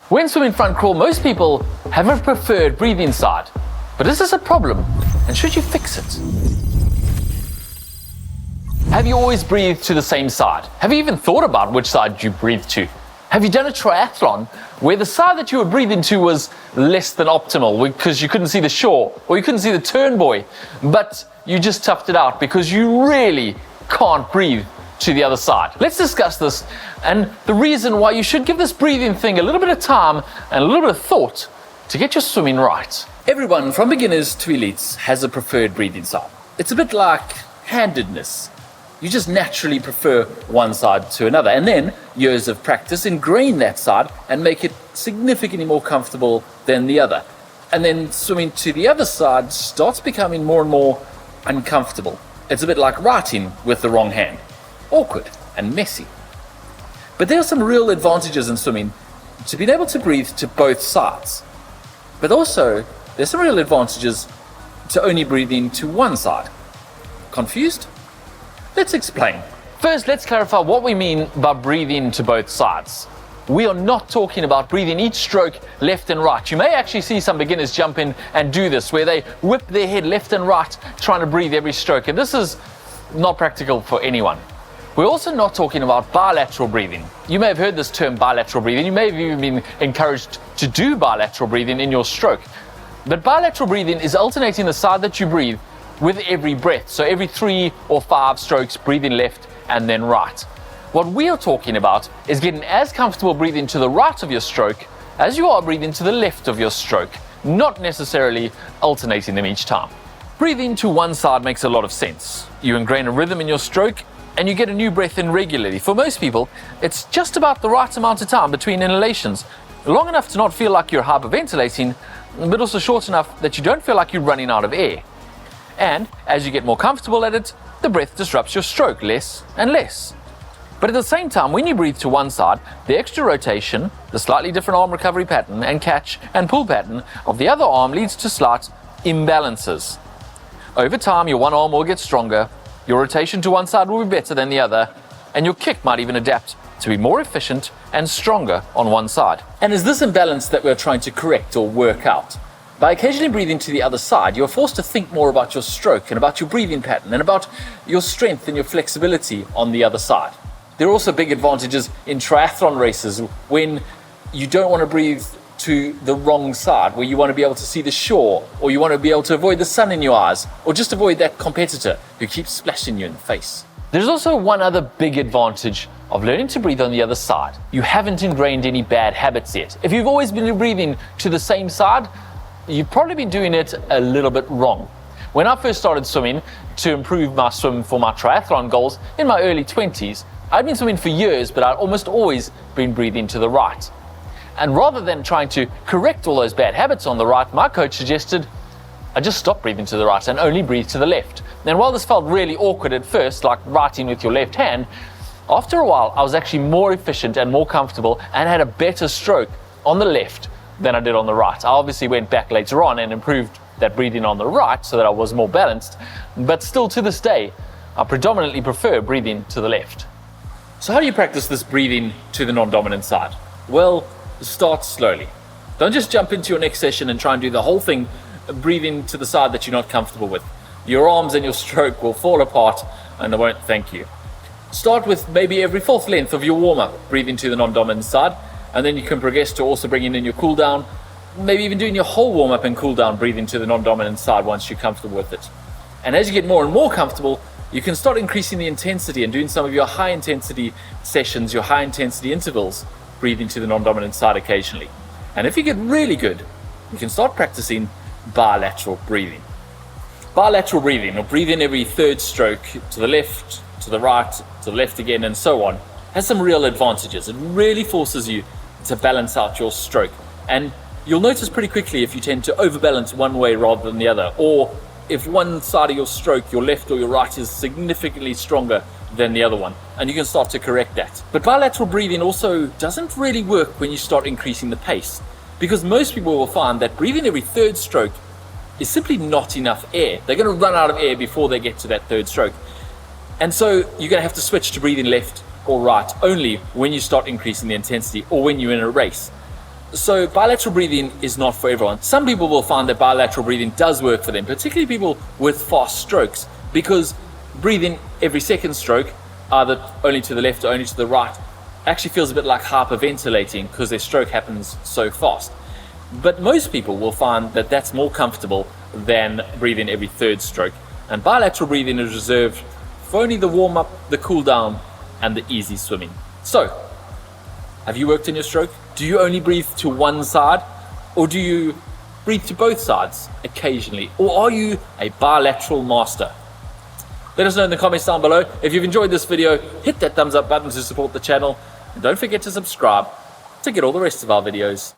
When swimming front crawl, most people have a preferred breathing side. But is this a problem? And should you fix it? Have you always breathed to the same side? Have you even thought about which side you breathe to? Have you done a triathlon where the side that you were breathing to was less than optimal because you couldn't see the shore or you couldn't see the turn buoy, but you just toughed it out because you really can't breathe to the other side? Let's discuss this and the reason why you should give this breathing thing a little bit of time and a little bit of thought to get your swimming right. Everyone from beginners to elites has a preferred breathing side. It's a bit like handedness. You just naturally prefer one side to another, and then years of practice ingrain that side and make it significantly more comfortable than the other. And then swimming to the other side starts becoming more and more uncomfortable. It's a bit like writing with the wrong hand. Awkward and messy. But there are some real advantages in swimming to being able to breathe to both sides. But also, there's some real advantages to only breathing to one side. Confused? Let's explain. First, let's clarify what we mean by breathing to both sides. We are not talking about breathing each stroke left and right. You may actually see some beginners jump in and do this, where they whip their head left and right, trying to breathe every stroke. And this is not practical for anyone. We're also not talking about bilateral breathing. You may have heard this term bilateral breathing. You may have even been encouraged to do bilateral breathing in your stroke. But bilateral breathing is alternating the side that you breathe with every breath. So every 3 or 5 strokes, breathing left and then right. What we are talking about is getting as comfortable breathing to the right of your stroke as you are breathing to the left of your stroke, not necessarily alternating them each time. Breathing to one side makes a lot of sense. You ingrain a rhythm in your stroke and you get a new breath in regularly. For most people, it's just about the right amount of time between inhalations, long enough to not feel like you're hyperventilating, but also short enough that you don't feel like you're running out of air. And as you get more comfortable at it, the breath disrupts your stroke less and less. But at the same time, when you breathe to one side, the extra rotation, the slightly different arm recovery pattern and catch and pull pattern of the other arm leads to slight imbalances. Over time, your one arm will get stronger, your rotation to one side will be better than the other, and your kick might even adapt to be more efficient and stronger on one side. And it's this imbalance that we're trying to correct or work out. By occasionally breathing to the other side, you're forced to think more about your stroke and about your breathing pattern and about your strength and your flexibility on the other side. There are also big advantages in triathlon races when you don't want to breathe to the wrong side, where you want to be able to see the shore, or you want to be able to avoid the sun in your eyes, or just avoid that competitor who keeps splashing you in the face. There's also one other big advantage of learning to breathe on the other side. You haven't ingrained any bad habits yet. If you've always been breathing to the same side, you've probably been doing it a little bit wrong. When I first started swimming to improve my swim for my triathlon goals in my early 20s, I'd been swimming for years, but I'd almost always been breathing to the right. And rather than trying to correct all those bad habits on the right, my coach suggested I just stop breathing to the right and only breathe to the left. And while this felt really awkward at first, like writing with your left hand, after a while I was actually more efficient and more comfortable and had a better stroke on the left than I did on the right. I obviously went back later on and improved that breathing on the right so that I was more balanced, but still to this day, I predominantly prefer breathing to the left. So how do you practice this breathing to the non-dominant side? Well, start slowly. Don't just jump into your next session and try and do the whole thing breathing to the side that you're not comfortable with. Your arms and your stroke will fall apart and they won't thank you. Start with maybe every 4th length of your warm-up, breathing to the non-dominant side. And then you can progress to also bringing in your cool down, maybe even doing your whole warm-up and cool down, breathing to the non-dominant side once you're comfortable with it. And as you get more and more comfortable, you can start increasing the intensity and doing some of your high intensity sessions, your high intensity intervals, breathing to the non-dominant side occasionally. And if you get really good, you can start practicing bilateral breathing. Bilateral breathing, or breathing every 3rd stroke to the left, to the right, to the left again, and so on, has some real advantages. It really forces you to balance out your stroke. And you'll notice pretty quickly if you tend to overbalance one way rather than the other, or if one side of your stroke, your left or your right, is significantly stronger than the other one, and you can start to correct that. But bilateral breathing also doesn't really work when you start increasing the pace, because most people will find that breathing every 3rd stroke is simply not enough air. They're going to run out of air before they get to that 3rd stroke. And so you're going to have to switch to breathing left or right only when you start increasing the intensity or when you're in a race. So bilateral breathing is not for everyone. Some people will find that bilateral breathing does work for them, particularly people with fast strokes, because breathing every second stroke, either only to the left or only to the right, actually feels a bit like hyperventilating because their stroke happens so fast. But most people will find that that's more comfortable than breathing every third stroke. And bilateral breathing is reserved for only the warm-up, the cool-down, and the easy swimming. So, have you worked on your stroke? Do you only breathe to one side? Or do you breathe to both sides occasionally? Or are you a bilateral master? Let us know in the comments down below. If you've enjoyed this video, hit that thumbs up button to support the channel. And don't forget to subscribe to get all the rest of our videos.